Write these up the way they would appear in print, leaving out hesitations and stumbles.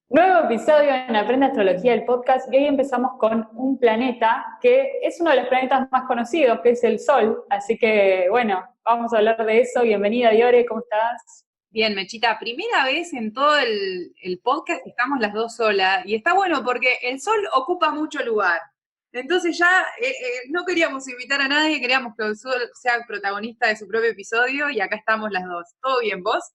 Nuevo episodio en Aprende Astrología, el podcast, y hoy empezamos con un planeta que es uno de los planetas más conocidos, que es el Sol. Así que, bueno, vamos a hablar de eso. Bienvenida, Diore, ¿cómo estás? Bien, Mechita, primera vez en todo el podcast que estamos las dos solas, y está bueno porque el sol ocupa mucho lugar. Entonces ya no queríamos invitar a nadie, queríamos que el sol sea el protagonista de su propio episodio, y acá estamos las dos. ¿Todo bien, vos?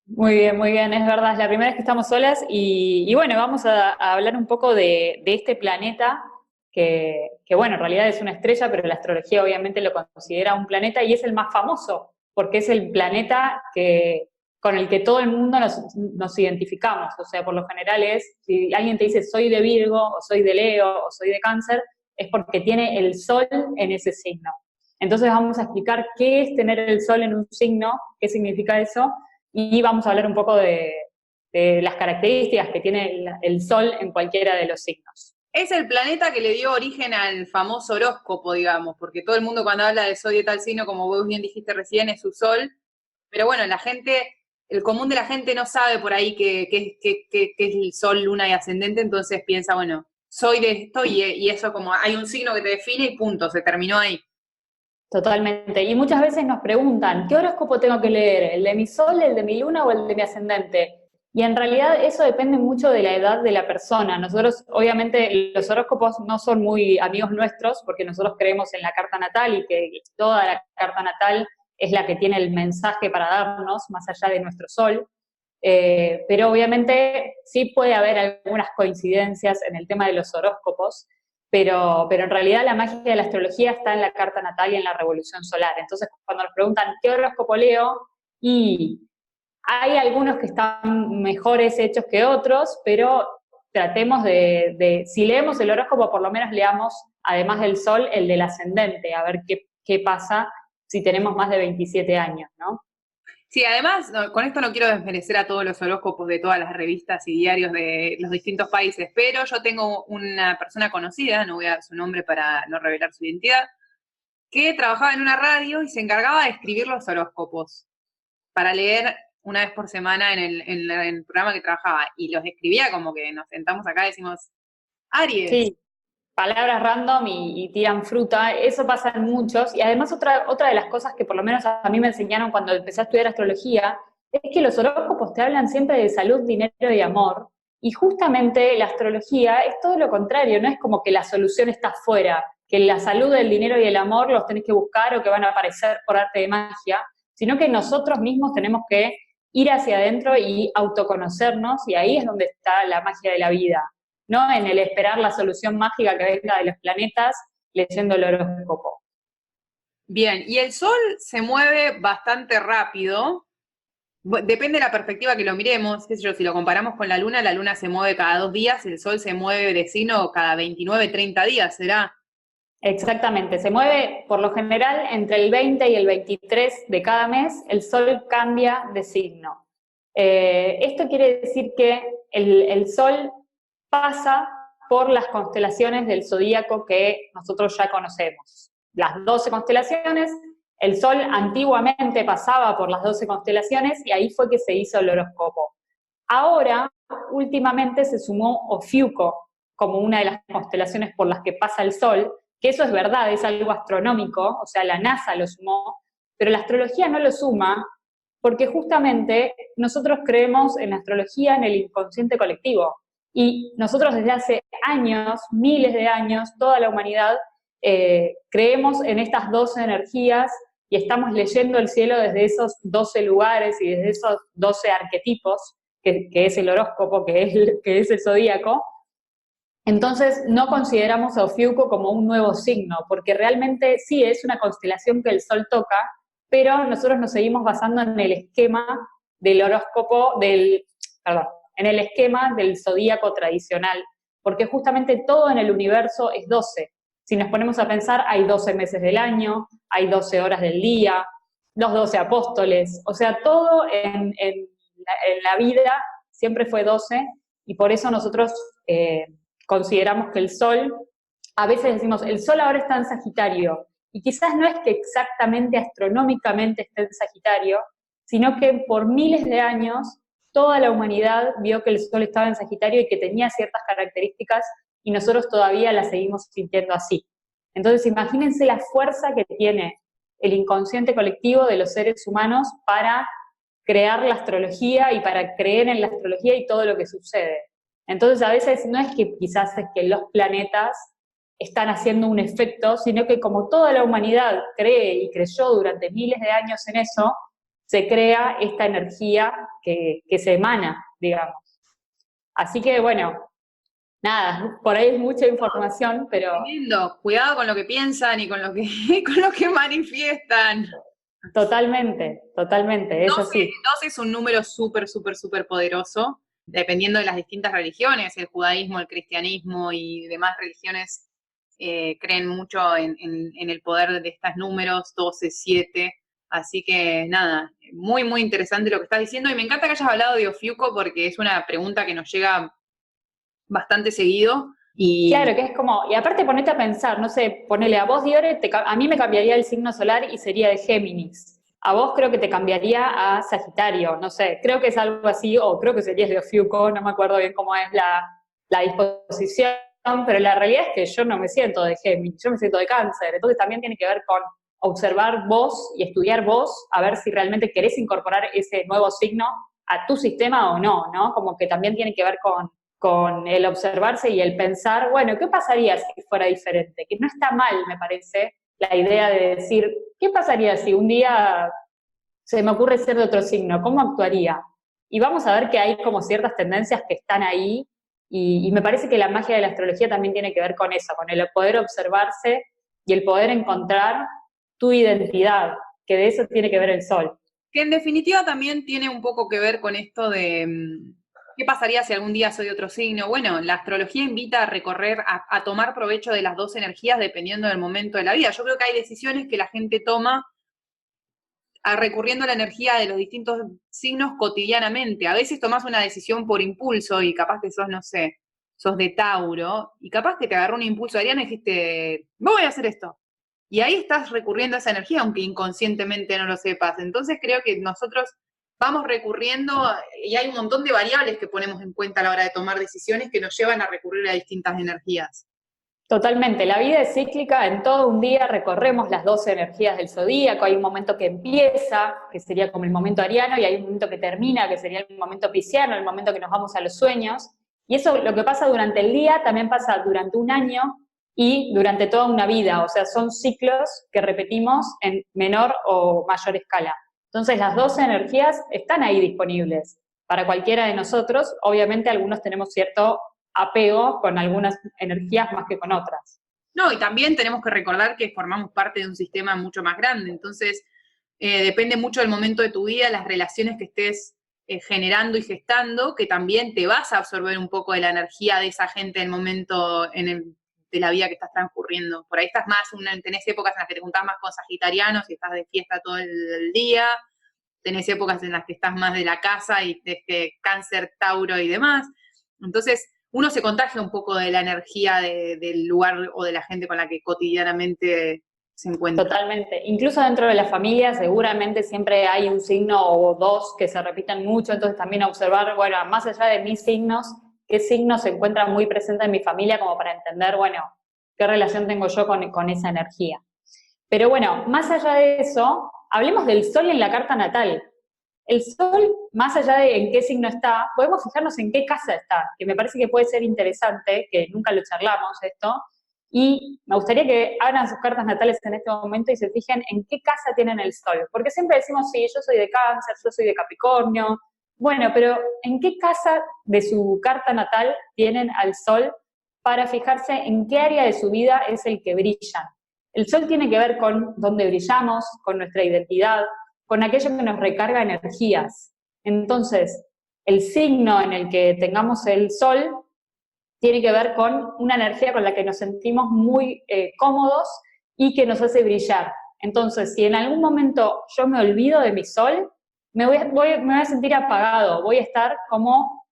Muy bien, es verdad, es la primera vez que estamos solas y bueno, vamos a hablar un poco de este planeta que, bueno, en realidad es una estrella, pero la astrología obviamente lo considera un planeta y es el más famoso, porque es el planeta con el que todo el mundo nos identificamos. O sea, por lo general si alguien te dice soy de Virgo, o soy de Leo, o soy de Cáncer, es porque tiene el Sol en ese signo. Entonces vamos a explicar qué es tener el Sol en un signo, qué significa eso, y vamos a hablar un poco de las características que tiene el Sol en cualquiera de los signos. Es el planeta que le dio origen al famoso horóscopo, digamos, porque todo el mundo cuando habla de sol y tal signo, como vos bien dijiste recién, es su sol. Pero bueno, el común de la gente no sabe por ahí qué es el sol, luna y ascendente, entonces piensa, bueno, soy de esto y eso como hay un signo que te define y punto, se terminó ahí. Totalmente. Y muchas veces nos preguntan, ¿qué horóscopo tengo que leer? ¿El de mi Sol, el de mi Luna o el de mi ascendente? Y en realidad eso depende mucho de la edad de la persona. Nosotros, obviamente, los horóscopos no son muy amigos nuestros porque nosotros creemos en la carta natal y que toda la carta natal es la que tiene el mensaje para darnos, más allá de nuestro Sol. Pero obviamente sí puede haber algunas coincidencias en el tema de los horóscopos, pero en realidad la magia de la astrología está en la carta natal y en la revolución solar. Entonces, cuando nos preguntan qué horóscopo leo, y hay algunos que están mejores hechos que otros, pero tratemos si leemos el horóscopo, por lo menos leamos, además del sol, el del ascendente, a ver qué pasa si tenemos más de 27 años, ¿no? Sí, además, con esto no quiero desmerecer a todos los horóscopos de todas las revistas y diarios de los distintos países, pero yo tengo una persona conocida, no voy a dar su nombre para no revelar su identidad, que trabajaba en una radio y se encargaba de escribir los horóscopos para leer una vez por semana en el programa que trabajaba. Y los escribía como que nos sentamos acá y decimos, Aries. Sí, palabras random y tiran fruta, eso pasa en muchos. Y además otra de las cosas que por lo menos a mí me enseñaron cuando empecé a estudiar astrología, es que los horóscopos te hablan siempre de salud, dinero y amor. Y justamente la astrología es todo lo contrario, no es como que la solución está afuera, que la salud, el dinero y el amor los tenés que buscar o que van a aparecer por arte de magia, sino que nosotros mismos tenemos que ir hacia adentro y autoconocernos, y ahí es donde está la magia de la vida, no en el esperar la solución mágica que venga de los planetas leyendo el horóscopo. Bien, y el Sol se mueve bastante rápido. Depende de la perspectiva que lo miremos, qué sé yo, si lo comparamos con la Luna se mueve cada 2 días, el Sol se mueve de signo cada 29, 30 días, ¿será? Exactamente, se mueve por lo general entre el 20 y el 23 de cada mes, el Sol cambia de signo. Esto quiere decir que el Sol pasa por las constelaciones del zodíaco que nosotros ya conocemos. Las 12 constelaciones, el Sol antiguamente pasaba por las 12 constelaciones y ahí fue que se hizo el horóscopo. Ahora, últimamente se sumó Ofiuco como una de las constelaciones por las que pasa el Sol, que eso es verdad, es algo astronómico, o sea, la NASA lo sumó, pero la astrología no lo suma porque justamente nosotros creemos en la astrología en el inconsciente colectivo. Y nosotros desde hace años, miles de años, toda la humanidad, creemos en estas 12 energías y estamos leyendo el cielo desde esos 12 lugares y desde esos 12 arquetipos, que es el horóscopo, que es el zodíaco. Entonces no consideramos a Ofiuco como un nuevo signo, porque realmente sí es una constelación que el Sol toca, pero nosotros nos seguimos basando en el esquema del horóscopo, perdón, en el esquema del zodíaco tradicional, porque justamente todo en el universo es 12. Si nos ponemos a pensar, hay 12 meses del año, hay 12 horas del día, los 12 apóstoles, o sea, todo en la vida siempre fue 12, y por eso nosotros consideramos que el Sol, a veces decimos, el Sol ahora está en Sagitario, y quizás no es que exactamente astronómicamente esté en Sagitario, sino que por miles de años toda la humanidad vio que el Sol estaba en Sagitario y que tenía ciertas características y nosotros todavía las seguimos sintiendo así. Entonces imagínense la fuerza que tiene el inconsciente colectivo de los seres humanos para crear la astrología y para creer en la astrología y todo lo que sucede. Entonces a veces no es que quizás es que los planetas están haciendo un efecto, sino que como toda la humanidad cree y creyó durante miles de años en eso, se crea esta energía que se emana, digamos. Así que bueno, nada, por ahí es mucha información, pero... Lindo, cuidado con lo que piensan y con lo que, con lo que manifiestan. Totalmente, totalmente, es así. 12 es un número súper, súper, súper poderoso, dependiendo de las distintas religiones, el judaísmo, el cristianismo y demás religiones creen mucho en el poder de estos números, 12, 7, así que nada, muy, muy interesante lo que estás diciendo, y me encanta que hayas hablado de Ofiuco porque es una pregunta que nos llega bastante seguido. Y claro, que es como, y aparte ponete a pensar, no sé, ponele a vos, Diore, a mí me cambiaría el signo solar y sería de Géminis. A vos creo que te cambiaría a Sagitario, no sé, creo que es algo así, o creo que serías de Ofiuco, no me acuerdo bien cómo es la disposición, pero la realidad es que yo no me siento de Géminis, yo me siento de Cáncer, entonces también tiene que ver con observar vos y estudiar vos, a ver si realmente querés incorporar ese nuevo signo a tu sistema o no, ¿no? Como que también tiene que ver con el observarse y el pensar, bueno, ¿qué pasaría si fuera diferente? Que no está mal, me parece, la idea de decir, ¿qué pasaría si un día se me ocurre ser de otro signo? ¿Cómo actuaría? Y vamos a ver que hay como ciertas tendencias que están ahí, y me parece que la magia de la astrología también tiene que ver con eso, con el poder observarse y el poder encontrar tu identidad, que de eso tiene que ver el Sol. que en definitiva también tiene un poco que ver con esto de qué pasaría si algún día soy de otro signo. Bueno, la astrología invita a recorrer, a tomar provecho de las dos energías dependiendo del momento de la vida. Yo creo que hay decisiones que la gente toma recurriendo a la energía de los distintos signos cotidianamente. A veces tomás una decisión por impulso y capaz que sos, no sé, sos de Tauro y capaz que te agarró un impulso, Ariana, y dijiste, voy a hacer esto. Y ahí estás recurriendo a esa energía, aunque inconscientemente no lo sepas. Entonces creo que nosotros vamos recurriendo y hay un montón de variables que ponemos en cuenta a la hora de tomar decisiones que nos llevan a recurrir a distintas energías. Totalmente, la vida es cíclica, en todo un día recorremos las 12 energías del zodíaco, hay un momento que empieza, que sería como el momento ariano, y hay un momento que termina, que sería el momento pisciano, el momento que nos vamos a los sueños, y eso lo que pasa durante el día también pasa durante un año y durante toda una vida, o sea, son ciclos que repetimos en menor o mayor escala. Entonces las 12 energías están ahí disponibles para cualquiera de nosotros, obviamente algunos tenemos cierto apego con algunas energías más que con otras. No, y también tenemos que recordar que formamos parte de un sistema mucho más grande, entonces depende mucho del momento de tu vida, las relaciones que estés generando y gestando, que también te vas a absorber un poco de la energía de esa gente en el momento de la vida que estás transcurriendo. Por ahí estás más, tenés épocas en las que te juntás más con sagitarianos y estás de fiesta todo el día, tenés épocas en las que estás más de la casa y de Cáncer, Tauro y demás. Entonces, uno se contagia un poco de la energía del lugar o de la gente con la que cotidianamente se encuentra. Totalmente. Incluso dentro de la familia seguramente siempre hay un signo o dos que se repiten mucho, entonces también observar, bueno, más allá de mis signos, qué signos se encuentran muy presentes en mi familia como para entender, bueno, qué relación tengo yo con esa energía. Pero bueno, más allá de eso, hablemos del Sol en la carta natal. El Sol, más allá de en qué signo está, podemos fijarnos en qué casa está, que me parece que puede ser interesante, que nunca lo charlamos esto, y me gustaría que abran sus cartas natales en este momento y se fijen en qué casa tienen el Sol, porque siempre decimos, sí, yo soy de Cáncer, yo soy de Capricornio, bueno, pero ¿en qué casa de su carta natal tienen al Sol para fijarse en qué área de su vida es el que brillan? El Sol tiene que ver con dónde brillamos, con nuestra identidad, con aquello que nos recarga energías. Entonces, el signo en el que tengamos el Sol tiene que ver con una energía con la que nos sentimos muy cómodos y que nos hace brillar. Entonces, si en algún momento yo me olvido de mi Sol, me voy a sentir apagado, voy a estar como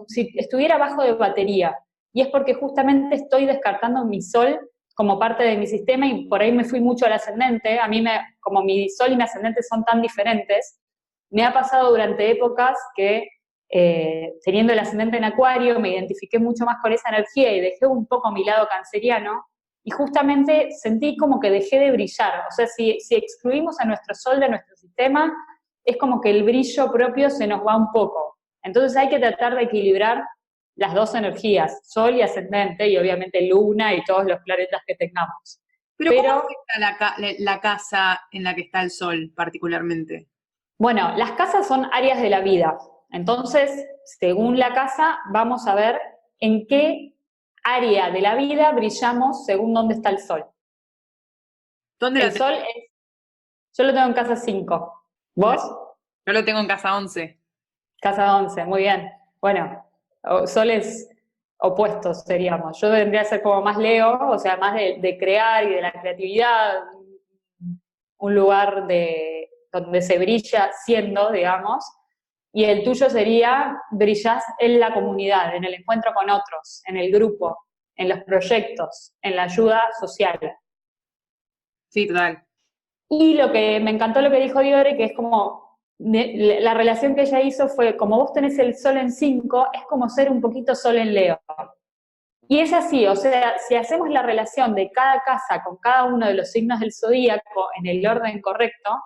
si estuviera bajo de batería. Y es porque justamente estoy descartando mi Sol como parte de mi sistema y por ahí me fui mucho al ascendente. A mí, como mi Sol y mi ascendente son tan diferentes, me ha pasado durante épocas que teniendo el ascendente en Acuario, me identifiqué mucho más con esa energía y dejé un poco mi lado canceriano, y justamente sentí como que dejé de brillar. O sea, si excluimos a nuestro sol de nuestro sistema, es como que el brillo propio se nos va un poco. Entonces hay que tratar de equilibrar las dos energías, sol y ascendente, y obviamente luna y todos los planetas que tengamos. Pero ¿cómo afecta la casa en la que está el sol particularmente? Bueno, las casas son áreas de la vida. Entonces, según la casa, vamos a ver en qué área de la vida brillamos según dónde está el sol. ¿Dónde El sol es, yo lo tengo en casa 5. ¿Vos? Yo lo tengo en casa 11. Casa 11, muy bien. Bueno, soles opuestos seríamos. Yo vendría a ser como más Leo, o sea, más de crear y de la creatividad, un lugar donde se brilla siendo, digamos, y el tuyo sería brillas en la comunidad, en el encuentro con otros, en el grupo, en los proyectos, en la ayuda social. Sí, total. Y lo que me encantó lo que dijo Diore, que es como, la relación que ella hizo fue, como vos tenés el sol en 5, es como ser un poquito sol en Leo. Y es así, o sea, si hacemos la relación de cada casa con cada uno de los signos del zodíaco en el orden correcto,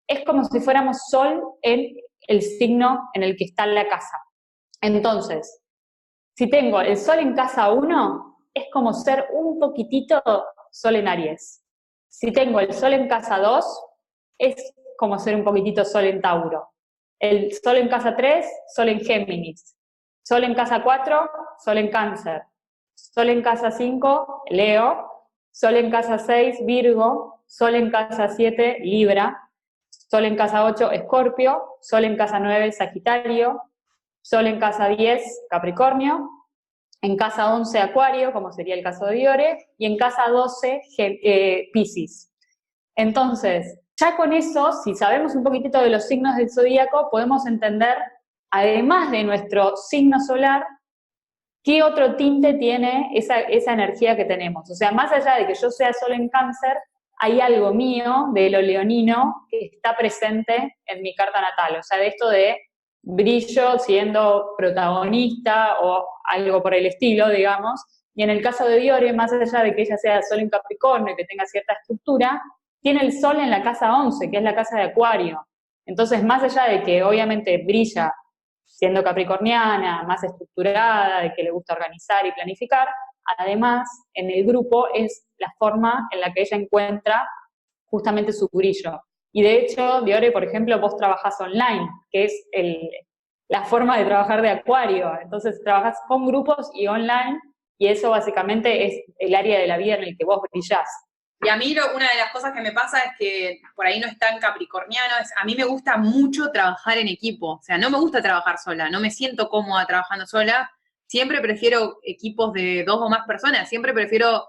es como si fuéramos sol en el signo en el que está la casa. Entonces, si tengo el sol en casa 1, es como ser un poquitito sol en Aries. Si tengo el sol en casa 2, es como ser un poquitito sol en Tauro. El sol en casa 3, sol en Géminis. Sol en casa 4, sol en Cáncer. Sol en casa 5, Leo. Sol en casa 6, Virgo. Sol en casa 7, Libra. Sol en casa 8, Escorpio. Sol en casa 9, Sagitario. Sol en casa 10, Capricornio. En casa 11, Acuario, como sería el caso de Diore. Y en casa 12, Piscis. Entonces, ya con eso, si sabemos un poquitito de los signos del zodíaco, podemos entender, además de nuestro signo solar, qué otro tinte tiene esa energía que tenemos. O sea, más allá de que yo sea sol en Cáncer, hay algo mío de lo leonino que está presente en mi carta natal. O sea, de esto de brillo siendo protagonista o algo por el estilo, digamos. Y en el caso de Diore, más allá de que ella sea sol en Capricornio y que tenga cierta estructura, tiene el sol en la casa 11, que es la casa de Acuario. Entonces, más allá de que obviamente brilla siendo capricorniana, más estructurada, de que le gusta organizar y planificar, además, en el grupo es la forma en la que ella encuentra justamente su brillo. Y de hecho, Diore, por ejemplo, vos trabajás online, que es la forma de trabajar de Acuario. Entonces, trabajás con grupos y online, y eso básicamente es el área de la vida en el que vos brillás. Y a mí una de las cosas que me pasa es que por ahí no es tan capricorniano, a mí me gusta mucho trabajar en equipo, o sea, no me gusta trabajar sola, no me siento cómoda trabajando sola, siempre prefiero equipos de 2 o más personas, siempre prefiero,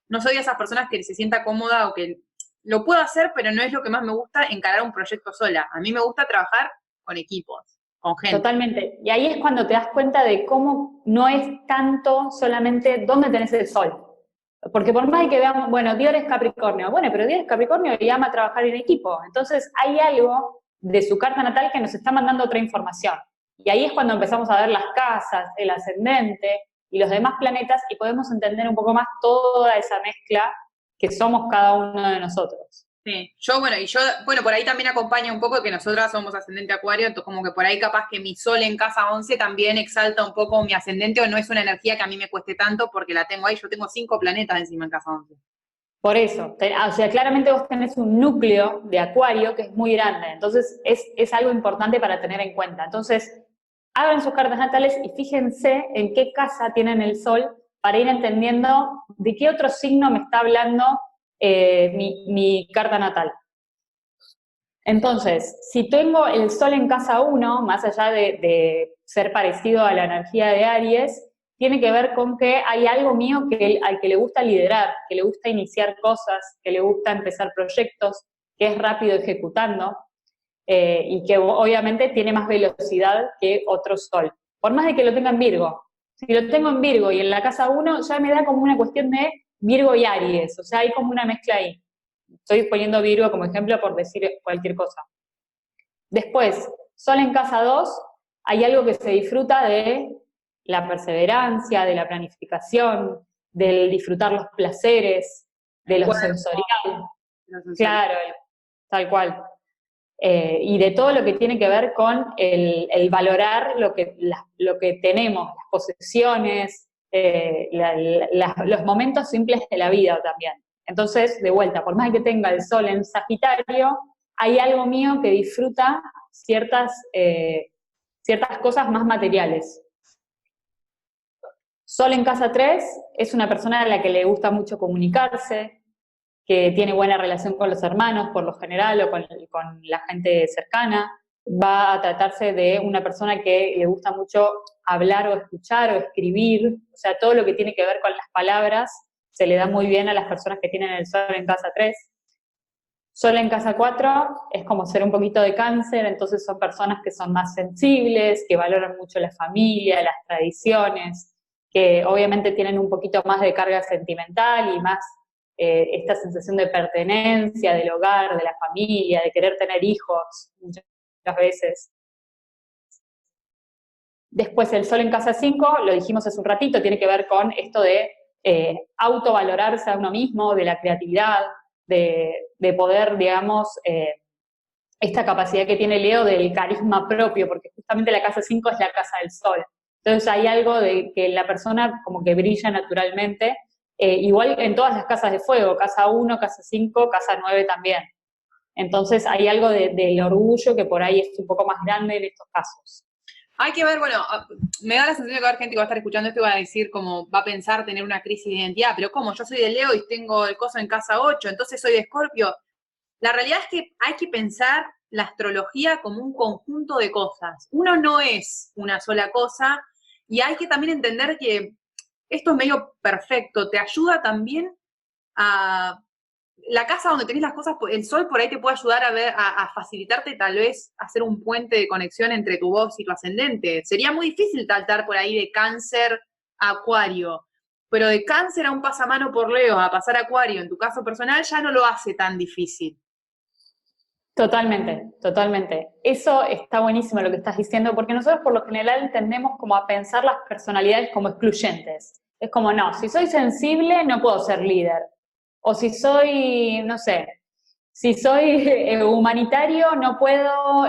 no soy de esas personas que se sienta cómoda o que lo puedo hacer, pero no es lo que más me gusta encarar un proyecto sola, a mí me gusta trabajar con equipos, con gente. Totalmente, y ahí es cuando te das cuenta de cómo no es tanto solamente dónde tenés el sol. Porque por más que veamos, bueno, Dior es Capricornio, bueno, pero Dior es Capricornio y ama trabajar en equipo. Entonces hay algo de su carta natal que nos está mandando otra información. Y ahí es cuando empezamos a ver las casas, el ascendente y los demás planetas y podemos entender un poco más toda esa mezcla que somos cada uno de nosotros. Sí, bueno, por ahí también acompaña un poco que nosotras somos ascendente Acuario, entonces como que por ahí capaz que mi sol en casa 11 también exalta un poco mi ascendente, o no es una energía que a mí me cueste tanto porque la tengo ahí, yo tengo 5 planetas encima en casa 11. Por eso, o sea, claramente vos tenés un núcleo de Acuario que es muy grande, entonces es algo importante para tener en cuenta. Entonces, abran sus cartas natales y fíjense en qué casa tienen el sol para ir entendiendo de qué otro signo me está hablando mi carta natal. Entonces, si tengo el sol en casa 1, más allá de ser parecido a la energía de Aries, tiene que ver con que hay algo mío al que le gusta liderar, que le gusta iniciar cosas, que le gusta empezar proyectos, que es rápido ejecutando, y que obviamente tiene más velocidad que otro sol. Por más de que lo tenga en Virgo. Si lo tengo en Virgo y en la casa 1, ya me da como una cuestión de Virgo y Aries, o sea, hay como una mezcla ahí. Estoy poniendo Virgo como ejemplo por decir cualquier cosa. Después, sol en casa 2, hay algo que se disfruta de la perseverancia, de la planificación, del disfrutar los placeres, de lo sensorial. Claro, tal cual. Y de todo lo que tiene que ver con el valorar lo que tenemos, las posesiones, los momentos simples de la vida también. Entonces, de vuelta, por más que tenga el sol en Sagitario, hay algo mío que disfruta ciertas cosas más materiales. Sol en casa 3 es una persona a la que le gusta mucho comunicarse, que tiene buena relación con los hermanos por lo general o con la gente cercana. Va a tratarse de una persona que le gusta mucho hablar o escuchar o escribir, o sea, todo lo que tiene que ver con las palabras se le da muy bien a las personas que tienen el sol en casa 3. Sol en casa 4 es como ser un poquito de Cáncer, entonces son personas que son más sensibles, que valoran mucho la familia, las tradiciones, que obviamente tienen un poquito más de carga sentimental y más esta sensación de pertenencia, del hogar, de la familia, de querer tener hijos muchas veces. Después el sol en casa 5, lo dijimos hace un ratito, tiene que ver con esto de autovalorarse a uno mismo, de la creatividad, de poder, digamos, esta capacidad que tiene Leo del carisma propio, porque justamente la casa 5 es la casa del sol. Entonces hay algo de que la persona como que brilla naturalmente, igual en todas las casas de fuego, casa 1, casa 5, casa 9 también. Entonces hay algo del orgullo que por ahí es un poco más grande en estos casos. Hay que ver, bueno, me da la sensación de que va a haber gente que va a estar escuchando esto y va a decir como, va a pensar tener una crisis de identidad, pero ¿cómo? Yo soy de Leo y tengo el coso en casa 8, entonces soy de Escorpio. La realidad es que hay que pensar la astrología como un conjunto de cosas. Uno no es una sola cosa y hay que también entender que esto es medio perfecto, te ayuda también a la casa donde tenés las cosas, el sol por ahí te puede ayudar a facilitarte tal vez hacer un puente de conexión entre tu voz y tu ascendente. Sería muy difícil saltar por ahí de Cáncer a Acuario, pero de Cáncer a un pasamano por Leo a pasar a Acuario en tu caso personal ya no lo hace tan difícil. Totalmente, totalmente. Eso está buenísimo lo que estás diciendo, porque nosotros por lo general tendemos como a pensar las personalidades como excluyentes. Es como, no, si soy sensible no puedo ser líder. O si soy, no sé, si soy humanitario no puedo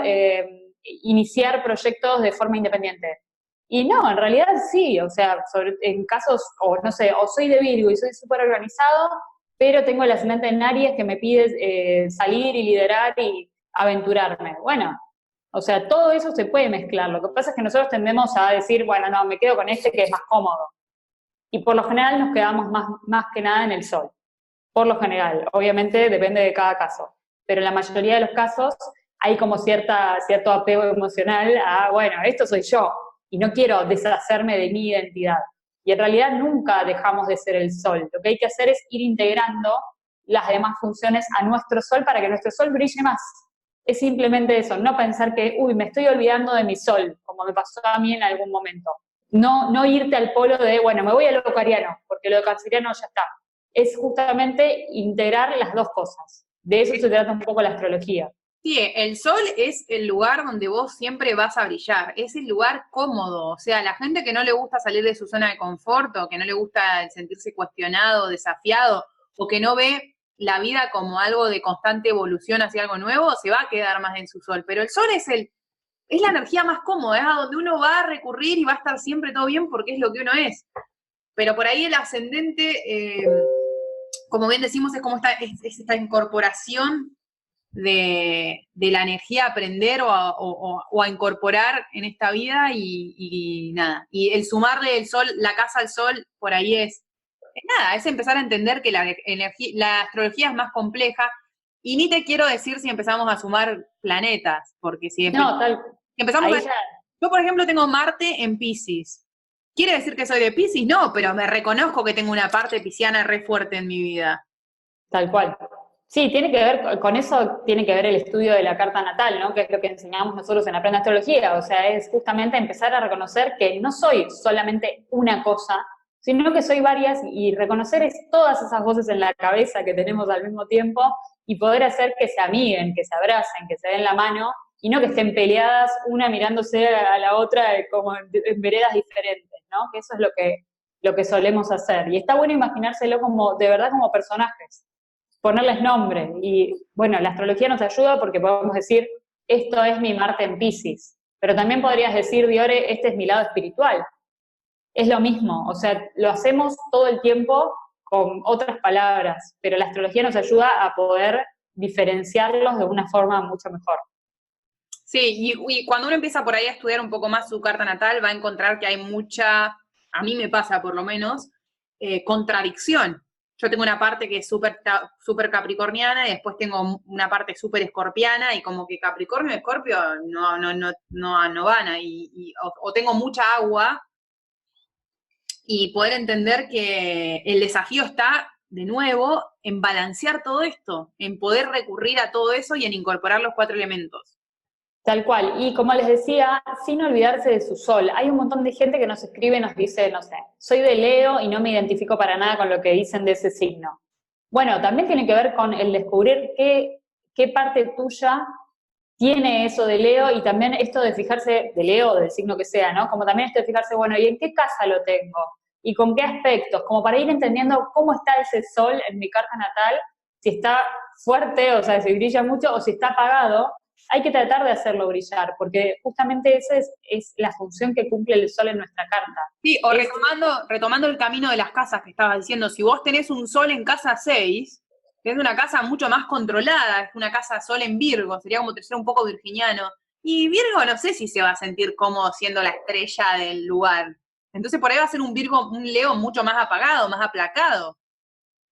iniciar proyectos de forma independiente. Y no, en realidad sí, o sea, en casos, o no sé, o soy de Virgo y soy súper organizado, pero tengo el ascendente en Aries que me pide salir y liderar y aventurarme. Bueno, o sea, todo eso se puede mezclar. Lo que pasa es que nosotros tendemos a decir, bueno, no, me quedo con este que es más cómodo. Y por lo general nos quedamos más que nada en el sol. Por lo general, obviamente depende de cada caso. Pero en la mayoría de los casos hay como cierto apego emocional a, bueno, esto soy yo. Y no quiero deshacerme de mi identidad. Y en realidad nunca dejamos de ser el sol. Lo que hay que hacer es ir integrando las demás funciones a nuestro sol para que nuestro sol brille más. Es simplemente eso, no pensar que, uy, me estoy olvidando de mi sol, como me pasó a mí en algún momento. No irte al polo de, bueno, me voy a lo acuariano, porque lo de canceriano ya está. Es justamente integrar las dos cosas. De eso se trata un poco la astrología. Sí, el sol es el lugar donde vos siempre vas a brillar, es el lugar cómodo, o sea, la gente que no le gusta salir de su zona de confort, o que no le gusta sentirse cuestionado, desafiado, o que no ve la vida como algo de constante evolución hacia algo nuevo, se va a quedar más en su sol, pero el sol es la energía más cómoda, es a donde uno va a recurrir y va a estar siempre todo bien porque es lo que uno es. Pero por ahí el ascendente, como bien decimos, es como esta incorporación de la energía a aprender o a incorporar en esta vida y nada. Y el sumarle el sol, la casa al sol, por ahí es nada, es empezar a entender que la astrología es más compleja. Y ni te quiero decir si empezamos a sumar planetas, porque si empezamos yo, por ejemplo, tengo Marte en Piscis. ¿Quiere decir que soy de Piscis? No, pero me reconozco que tengo una parte pisciana re fuerte en mi vida. Tal cual. Sí, tiene que ver, con eso tiene que ver el estudio de la carta natal, ¿no? Que es lo que enseñamos nosotros en Aprende Astrología. O sea, es justamente empezar a reconocer que no soy solamente una cosa, sino que soy varias y reconocer todas esas voces en la cabeza que tenemos al mismo tiempo y poder hacer que se amiguen, que se abracen, que se den la mano y no que estén peleadas, una mirándose a la otra como en veredas diferentes, ¿no? Que eso es lo que solemos hacer. Y está bueno imaginárselo como, de verdad, como personajes, ponerles nombre. Y bueno, la astrología nos ayuda porque podemos decir, esto es mi Marte en Piscis. Pero también podrías decir, Diore, este es mi lado espiritual. Es lo mismo, o sea, lo hacemos todo el tiempo con otras palabras, pero la astrología nos ayuda a poder diferenciarlos de una forma mucho mejor. Sí, y cuando uno empieza por ahí a estudiar un poco más su carta natal, va a encontrar que hay mucha, a mí me pasa por lo menos, contradicción. Yo tengo una parte que es súper capricorniana y después tengo una parte súper escorpiana y como que Capricornio y Escorpio no van ahí. O tengo mucha agua y poder entender que el desafío está, de nuevo, en balancear todo esto, en poder recurrir a todo eso y en incorporar los 4 elementos. Tal cual, y como les decía, sin olvidarse de su sol. Hay un montón de gente que nos escribe y nos dice, no sé, soy de Leo y no me identifico para nada con lo que dicen de ese signo. Bueno, también tiene que ver con el descubrir qué parte tuya tiene eso de Leo y también esto de fijarse, de Leo o del signo que sea, ¿no? Como también esto de fijarse, bueno, ¿y en qué casa lo tengo? ¿Y con qué aspectos? Como para ir entendiendo cómo está ese sol en mi carta natal, si está fuerte, o sea, si brilla mucho, o si está apagado. Hay que tratar de hacerlo brillar, porque justamente esa es la función que cumple el sol en nuestra carta. Sí, o retomando el camino de las casas que estabas diciendo, si vos tenés un sol en casa 6, tenés una casa mucho más controlada, es una casa sol en Virgo, sería como ser un poco virginiano. Y Virgo no sé si se va a sentir cómodo siendo la estrella del lugar. Entonces por ahí va a ser un Virgo, un Leo mucho más apagado, más aplacado.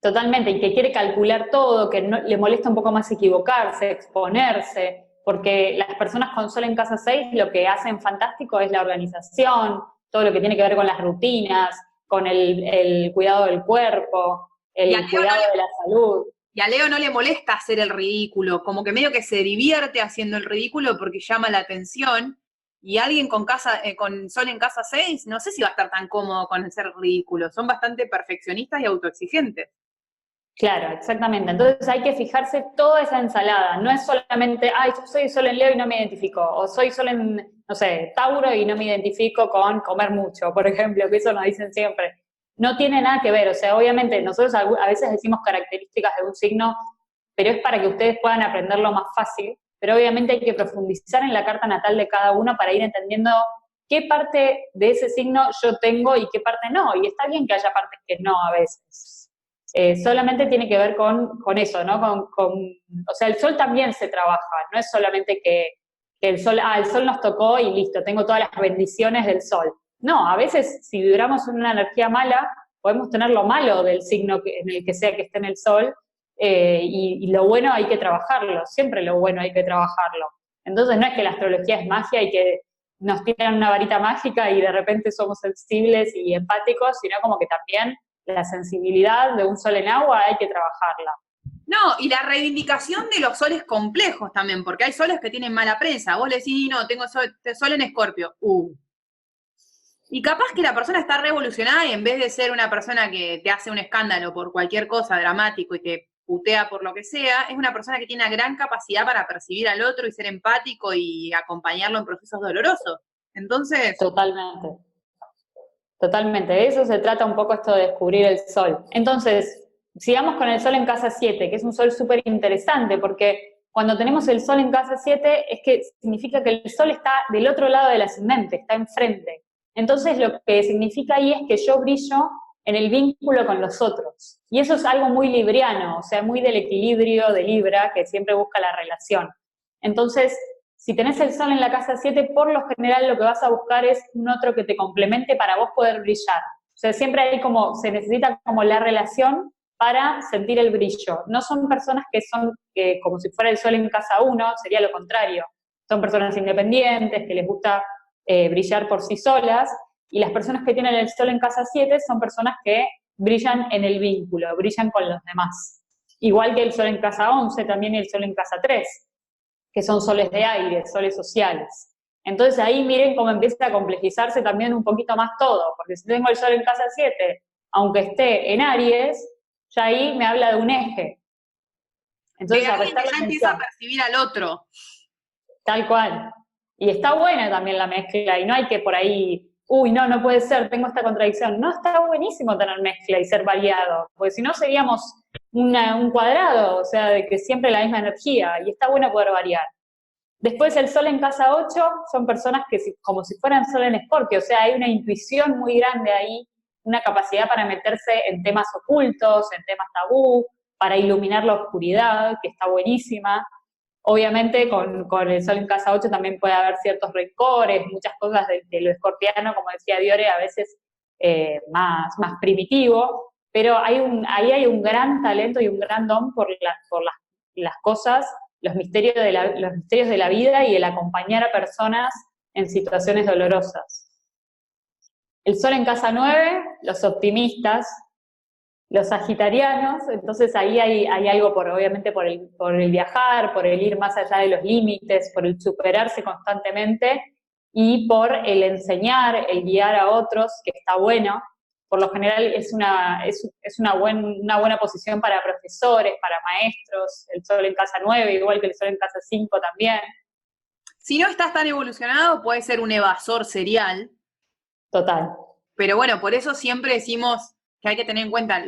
Totalmente, y que quiere calcular todo, que no, le molesta un poco más equivocarse, exponerse, porque las personas con sol en casa 6 lo que hacen fantástico es la organización, todo lo que tiene que ver con las rutinas, con el cuidado del cuerpo, el cuidado de la salud. Y a Leo no le molesta hacer el ridículo, como que medio que se divierte haciendo el ridículo porque llama la atención. Y alguien con sol en casa 6, no sé si va a estar tan cómodo con hacer ridículo. Son bastante perfeccionistas y autoexigentes. Claro, exactamente. Entonces hay que fijarse toda esa ensalada. No es solamente, ay, yo soy sol en Leo y no me identifico. O soy sol en, no sé, Tauro y no me identifico con comer mucho, por ejemplo, que eso nos dicen siempre. No tiene nada que ver. O sea, obviamente nosotros a veces decimos características de un signo, pero es para que ustedes puedan aprenderlo más fácil. Pero obviamente hay que profundizar en la carta natal de cada uno para ir entendiendo qué parte de ese signo yo tengo y qué parte no. Y está bien que haya partes que no a veces. Solamente tiene que ver con eso, ¿no? O sea, el sol también se trabaja, no es solamente que el sol nos tocó y listo, tengo todas las bendiciones del sol. No, a veces si vibramos en una energía mala, podemos tener lo malo del signo en el que sea que esté en el sol, y lo bueno hay que trabajarlo, siempre lo bueno hay que trabajarlo. Entonces no es que la astrología es magia y que nos tiran una varita mágica y de repente somos sensibles y empáticos, sino como que también la sensibilidad de un sol en agua hay que trabajarla. No, y la reivindicación de los soles complejos también, porque hay soles que tienen mala prensa. Vos le decís, no, tengo sol en Escorpio. Y capaz que la persona está revolucionada y en vez de ser una persona que te hace un escándalo por cualquier cosa dramático y te putea por lo que sea, es una persona que tiene una gran capacidad para percibir al otro y ser empático y acompañarlo en procesos dolorosos. Entonces... Totalmente. Totalmente, de eso se trata un poco esto de descubrir el sol. Entonces, sigamos con el sol en casa 7, que es un sol súper interesante, porque cuando tenemos el sol en casa 7 es que significa que el sol está del otro lado del ascendente, está enfrente. Entonces, lo que significa ahí es que yo brillo en el vínculo con los otros. Y eso es algo muy libriano, o sea, muy del equilibrio de Libra, que siempre busca la relación. Entonces, si tenés el sol en la casa 7, por lo general lo que vas a buscar es un otro que te complemente para vos poder brillar. O sea, siempre hay se necesita como la relación para sentir el brillo. No son personas que son como si fuera el sol en casa 1, sería lo contrario. Son personas independientes, que les gusta brillar por sí solas, y las personas que tienen el sol en casa 7 son personas que brillan en el vínculo, brillan con los demás. Igual que el sol en casa 11, también el sol en casa 3. Que son soles de aire, soles sociales. Entonces ahí miren cómo empieza a complejizarse también un poquito más todo, porque si tengo el sol en casa 7, aunque esté en Aries, ya ahí me habla de un eje. Entonces, de alguien que ya empieza a percibir al otro. Tal cual. Y está buena también la mezcla, y no hay que por ahí, uy, no, no puede ser, tengo esta contradicción. No, está buenísimo tener mezcla y ser variado, porque si no seríamos un cuadrado, o sea, de que siempre la misma energía, y está bueno poder variar. Después el sol en casa 8 son personas que como si fueran sol en Escorpio, o sea, hay una intuición muy grande ahí, una capacidad para meterse en temas ocultos, en temas tabú, para iluminar la oscuridad, que está buenísima. Obviamente con el sol en casa 8 también puede haber ciertos rencores, muchas cosas de lo escorpiano, como decía Diore, a veces más primitivo, pero ahí hay un gran talento y un gran don por las cosas, los misterios de la vida y el acompañar a personas en situaciones dolorosas. El sol en casa 9, los optimistas, los sagitarianos, entonces ahí hay algo obviamente por el viajar, por el ir más allá de los límites, por el superarse constantemente y por el enseñar, el guiar a otros, que está bueno. Por lo general es una buena posición para profesores, para maestros, el sol en casa 9, igual que el sol en casa 5 también. Si no estás tan evolucionado, puede ser un evasor serial. Total. Pero bueno, por eso siempre decimos que hay que tener en cuenta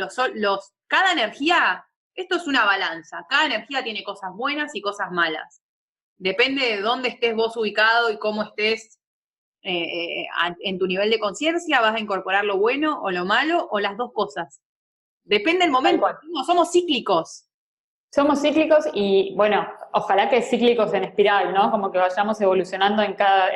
cada energía, esto es una balanza, cada energía tiene cosas buenas y cosas malas. Depende de dónde estés vos ubicado y cómo estés en tu nivel de conciencia, vas a incorporar lo bueno o lo malo o las dos cosas. Depende del momento, somos cíclicos. Somos cíclicos y, bueno, ojalá que cíclicos en espiral, ¿no? Como que vayamos evolucionando en cada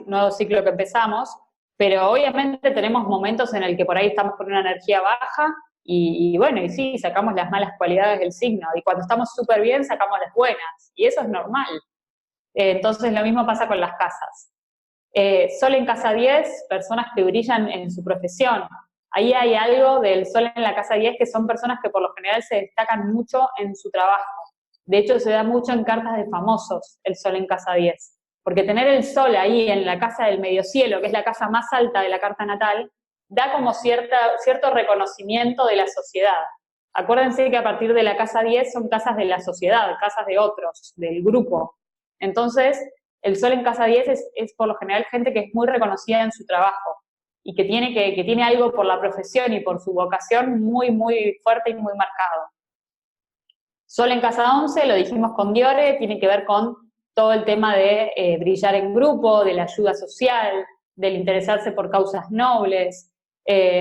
nuevo ciclo que empezamos, pero obviamente tenemos momentos en el que por ahí estamos con una energía baja y bueno, y sí, sacamos las malas cualidades del signo, y cuando estamos súper bien sacamos las buenas, y eso es normal. Entonces lo mismo pasa con las casas. Sol en casa 10, personas que brillan en su profesión. Ahí hay algo del sol en la casa 10 que son personas que por lo general se destacan mucho en su trabajo. De hecho, se da mucho en cartas de famosos el sol en casa 10. Porque tener el sol ahí en la casa del mediocielo, que es la casa más alta de la carta natal, da como cierto reconocimiento de la sociedad. Acuérdense que a partir de la casa 10 son casas de la sociedad, casas de otros, del grupo. Entonces, el sol en casa 10 es por lo general gente que es muy reconocida en su trabajo y que tiene algo por la profesión y por su vocación muy, muy fuerte y muy marcado. Sol en casa 11, lo dijimos con Diore, tiene que ver con todo el tema de brillar en grupo, de la ayuda social, del interesarse por causas nobles.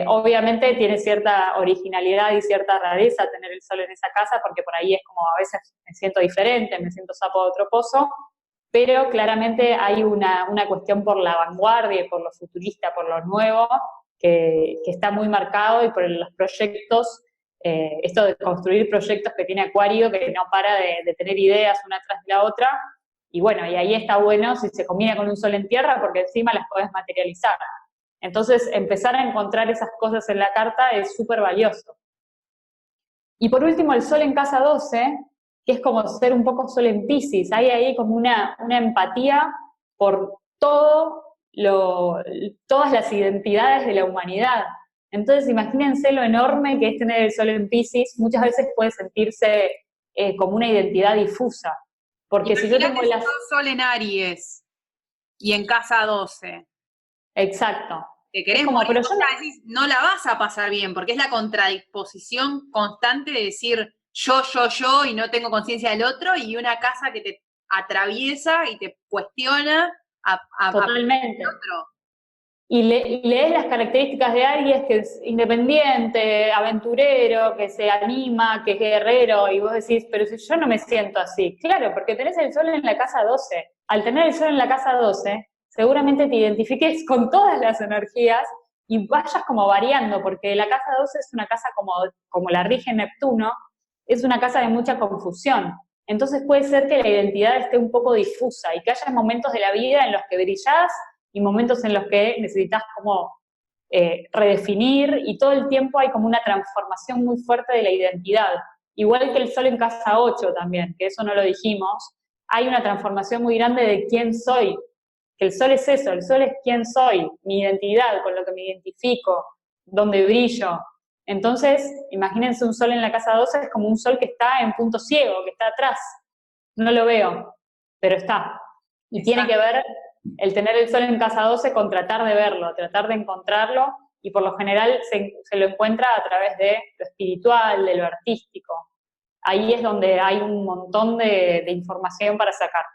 Obviamente tiene cierta originalidad y cierta rareza tener el sol en esa casa, porque por ahí es como a veces me siento diferente, me siento sapo de otro pozo, pero claramente hay una cuestión por la vanguardia, por lo futurista, por lo nuevo, que está muy marcado, y por los proyectos, esto de construir proyectos que tiene Acuario, que no para de tener ideas una tras de la otra, y bueno, y ahí está bueno si se combina con un sol en tierra, porque encima las podés materializar. Entonces, empezar a encontrar esas cosas en la carta es súper valioso. Y por último, el sol en casa 12, que es como ser un poco sol en Piscis. Hay ahí como una empatía por todas las identidades de la humanidad. Entonces, imagínense lo enorme que es tener el sol en Piscis. Muchas veces puede sentirse como una identidad difusa. Porque si yo tengo sol en Aries y en casa 12. Exacto. Te querés morir, no la vas a pasar bien, porque es la contradisposición constante de decir yo, y no tengo conciencia del otro, y una casa que te atraviesa y te cuestiona totalmente. Otro. Y lees las características de Aries, que es independiente, aventurero, que se anima, que es guerrero, y vos decís, pero si yo no me siento así. Claro, porque tenés el sol en la casa 12. Al tener el sol en la casa 12, seguramente te identifiques con todas las energías y vayas como variando, porque la casa 12 es una casa como la rige Neptuno, es una casa de mucha confusión. Entonces puede ser que la identidad esté un poco difusa y que haya momentos de la vida en los que brillás y momentos en los que necesitas como redefinir, y todo el tiempo hay como una transformación muy fuerte de la identidad. Igual que el sol en casa 8 también, que eso no lo dijimos, hay una transformación muy grande de quién soy. Que el sol es eso, el sol es quién soy, mi identidad, con lo que me identifico, donde brillo. Entonces, imagínense un sol en la casa 12, es como un sol que está en punto ciego, que está atrás. No lo veo, pero está. Y tiene que ver el tener el sol en casa 12 con tratar de verlo, tratar de encontrarlo, y por lo general se lo encuentra a través de lo espiritual, de lo artístico. Ahí es donde hay un montón de información para sacar.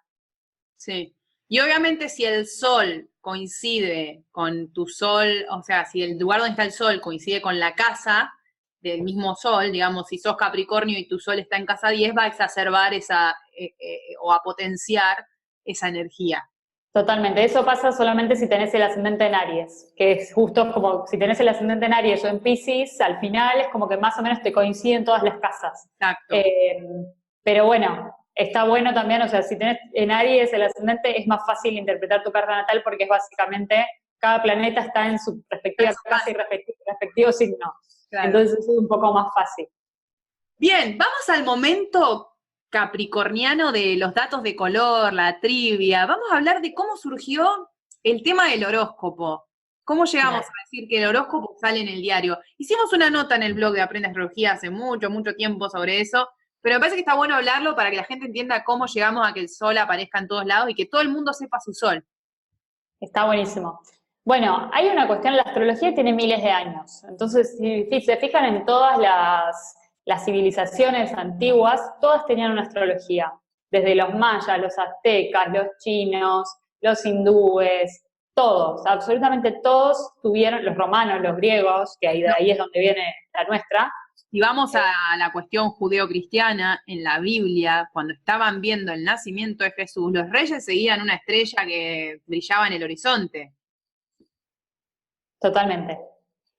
Sí. Y obviamente si el sol coincide con tu sol, o sea, si el lugar donde está el sol coincide con la casa del mismo sol, digamos, si sos Capricornio y tu sol está en casa 10, va a exacerbar o a potenciar esa energía. Totalmente, eso pasa solamente si tenés el ascendente en Aries, que es justo como si tenés el ascendente en Aries o en Piscis, al final es como que más o menos te coinciden todas las casas. Exacto. Pero bueno, está bueno también, o sea, si tenés en Aries el ascendente es más fácil interpretar tu carta natal porque es básicamente cada planeta está en su respectiva casa y respectivo signo. Claro. Entonces es un poco más fácil. Bien, vamos al momento capricorniano de los datos de color, la trivia. Vamos a hablar de cómo surgió el tema del horóscopo. ¿Cómo llegamos a decir que el horóscopo sale en el diario? Hicimos una nota en el blog de Aprende Astrología hace mucho tiempo sobre eso, pero me parece que está bueno hablarlo para que la gente entienda cómo llegamos a que el sol aparezca en todos lados y que todo el mundo sepa su sol. Está buenísimo. Bueno, hay una cuestión, la astrología tiene miles de años, entonces si se fijan en todas las civilizaciones antiguas, todas tenían una astrología, desde los mayas, los aztecas, los chinos, los hindúes, todos, absolutamente todos tuvieron, los romanos, los griegos, que de ahí es donde viene la nuestra. Si vamos a la cuestión judeo-cristiana, en la Biblia, cuando estaban viendo el nacimiento de Jesús, los reyes seguían una estrella que brillaba en el horizonte. Totalmente.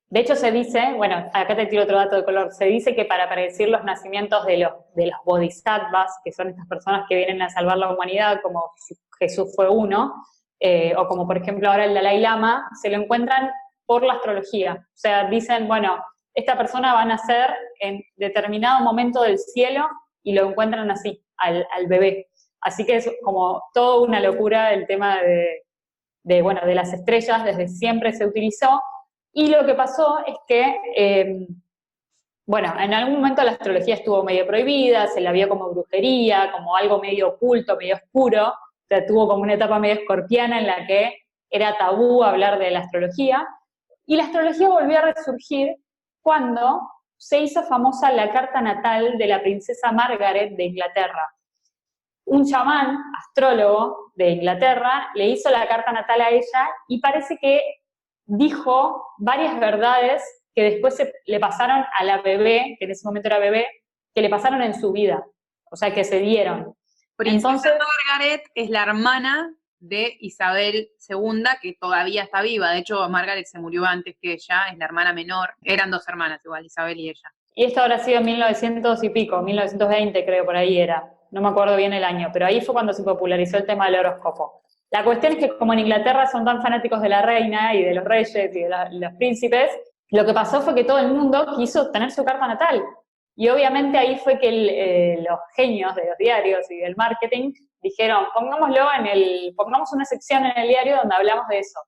De hecho se dice, bueno, acá te tiro otro dato de color, se dice que para predecir los nacimientos de los bodhisattvas, que son estas personas que vienen a salvar la humanidad, como Jesús fue uno, o como por ejemplo ahora el Dalai Lama, se lo encuentran por la astrología. O sea, dicen, bueno, esta persona va a nacer en determinado momento del cielo y lo encuentran así, al bebé. Así que es como toda una locura el tema de las estrellas, desde siempre se utilizó. Y lo que pasó es que, bueno, en algún momento la astrología estuvo medio prohibida, se la vio como brujería, como algo medio oculto, medio oscuro, o sea, tuvo como una etapa medio escorpiana en la que era tabú hablar de la astrología, y la astrología volvió a resurgir cuando se hizo famosa la carta natal de la princesa Margaret de Inglaterra. Un chamán, astrólogo de Inglaterra, le hizo la carta natal a ella y parece que dijo varias verdades que después le pasaron a la bebé, que en ese momento era bebé, que le pasaron en su vida, o sea, que se dieron. Princesa Margaret es la hermana de Isabel II, que todavía está viva. De hecho, Margaret se murió antes que ella, es la hermana menor. Eran dos hermanas igual, Isabel y ella. Y esto habrá sido en 1900 y pico, 1920 creo, por ahí era. No me acuerdo bien el año, pero ahí fue cuando se popularizó el tema del horóscopo. La cuestión es que como en Inglaterra son tan fanáticos de la reina y de los reyes y de los príncipes, lo que pasó fue que todo el mundo quiso tener su carta natal. Y obviamente ahí fue que los genios de los diarios y del marketing dijeron, pongamos una sección en el diario donde hablamos de eso.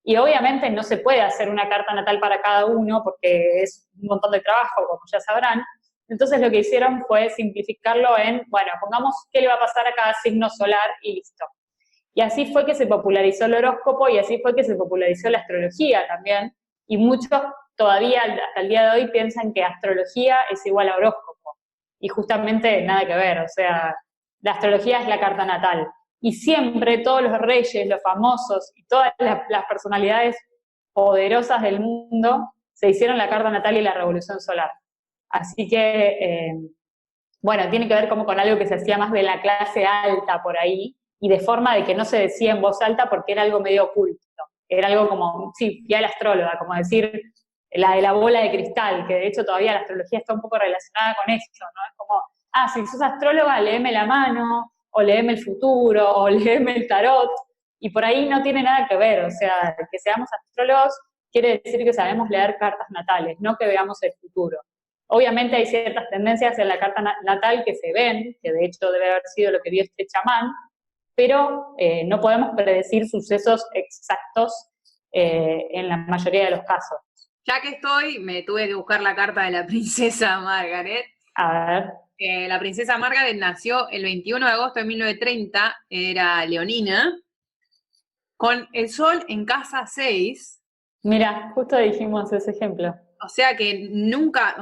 Y obviamente no se puede hacer una carta natal para cada uno porque es un montón de trabajo, como ya sabrán. Entonces lo que hicieron fue simplificarlo en, bueno, pongamos qué le va a pasar a cada signo solar y listo. Y así fue que se popularizó el horóscopo y así fue que se popularizó la astrología también. Y muchos todavía hasta el día de hoy piensan que astrología es igual a horóscopo. Y justamente nada que ver, o sea, la astrología es la carta natal. Y siempre todos los reyes, los famosos y todas las personalidades poderosas del mundo se hicieron la carta natal y la revolución solar. Así que, bueno, tiene que ver como con algo que se hacía más de la clase alta por ahí, y de forma de que no se decía en voz alta porque era algo medio oculto. Era algo como, sí, ya la astróloga, como decir la de la bola de cristal, que de hecho todavía la astrología está un poco relacionada con eso, ¿no? Es como, si sos astróloga, léeme la mano, o léeme el futuro, o léeme el tarot, y por ahí no tiene nada que ver, o sea, que seamos astrólogos quiere decir que sabemos leer cartas natales, no que veamos el futuro. Obviamente hay ciertas tendencias en la carta natal que se ven, que de hecho debe haber sido lo que vio este chamán, pero no podemos predecir sucesos exactos en la mayoría de los casos. Ya que estoy, me tuve que buscar la carta de la princesa Margaret. A ver. La princesa Margaret nació el 21 de agosto de 1930, era leonina, con el sol en casa 6. Mira, justo dijimos ese ejemplo. O sea que nunca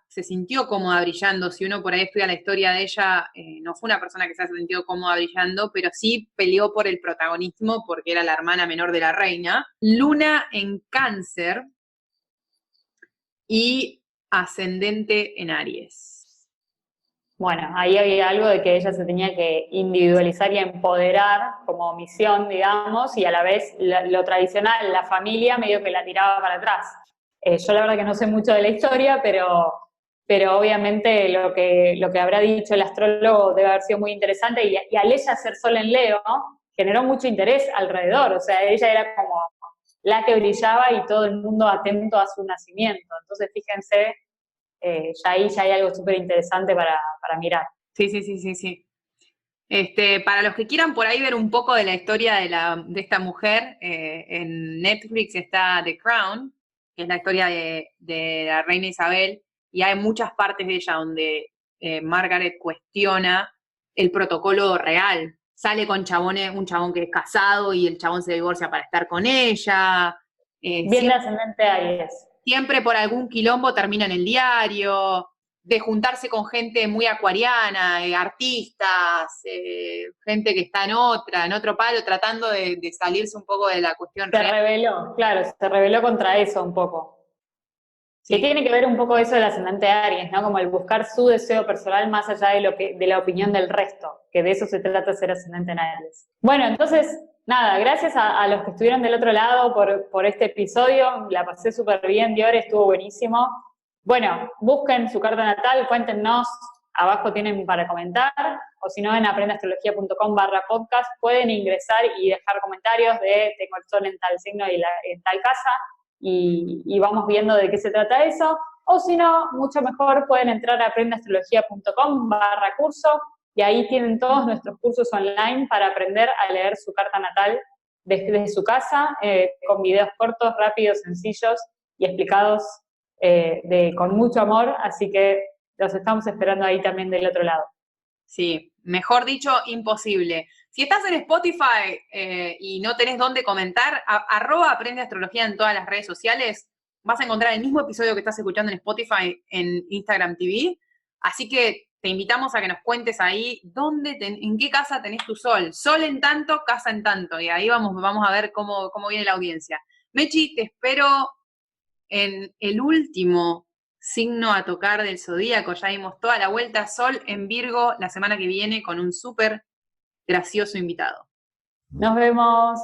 se sintió cómoda brillando. Si uno por ahí estudia la historia de ella, no fue una persona que se haya sentido cómoda brillando, pero sí peleó por el protagonismo porque era la hermana menor de la reina. Luna en Cáncer y ascendente en Aries. Bueno, ahí había algo de que ella se tenía que individualizar y empoderar como misión, digamos, y a la vez lo tradicional, la familia medio que la tiraba para atrás. Yo la verdad que no sé mucho de la historia, pero obviamente lo que habrá dicho el astrólogo debe haber sido muy interesante y al ella ser sol en Leo, generó mucho interés alrededor, o sea, ella era como la que brillaba y todo el mundo atento a su nacimiento. Entonces, fíjense, ya ahí ya hay algo súper interesante para mirar. Sí. Para los que quieran por ahí ver un poco de la historia de esta mujer, en Netflix está The Crown, que es la historia de la reina Isabel, y hay muchas partes de ella donde Margaret cuestiona el protocolo real. Sale con chabones, un chabón que es casado y el chabón se divorcia para estar con ella. Bien de ascendente Aries. Siempre por algún quilombo termina en el diario, de juntarse con gente muy acuariana, artistas, gente que está en otro palo, tratando de salirse un poco de la cuestión Se real. rebeló, claro, se rebeló contra eso un poco. Sí. Que tiene que ver un poco eso del ascendente Aries, ¿no? Como el buscar su deseo personal más allá de la opinión del resto, que de eso se trata ser ascendente en Aries. Bueno, entonces, nada, gracias a los que estuvieron del otro lado por este episodio, la pasé súper bien, Dior, estuvo buenísimo. Bueno, busquen su carta natal, cuéntenos, abajo tienen para comentar, o si no en aprendeastrología.com/podcast pueden ingresar y dejar comentarios de tengo el sol en tal signo y en tal casa, y vamos viendo de qué se trata eso, o si no, mucho mejor pueden entrar a aprendeastrología.com/curso y ahí tienen todos nuestros cursos online para aprender a leer su carta natal desde su casa, con videos cortos, rápidos, sencillos y explicados con mucho amor, así que los estamos esperando ahí también del otro lado. Sí, mejor dicho, imposible. Si estás en Spotify y no tenés dónde comentar, @aprende astrología en todas las redes sociales, vas a encontrar el mismo episodio que estás escuchando en Spotify en Instagram TV. Así que te invitamos a que nos cuentes ahí en qué casa tenés tu sol. Sol en tanto, casa en tanto. Y ahí vamos a ver cómo viene la audiencia. Mechi, te espero en el último signo a tocar del zodíaco. Ya dimos toda la vuelta. Sol en Virgo la semana que viene con un súper gracioso invitado. Nos vemos.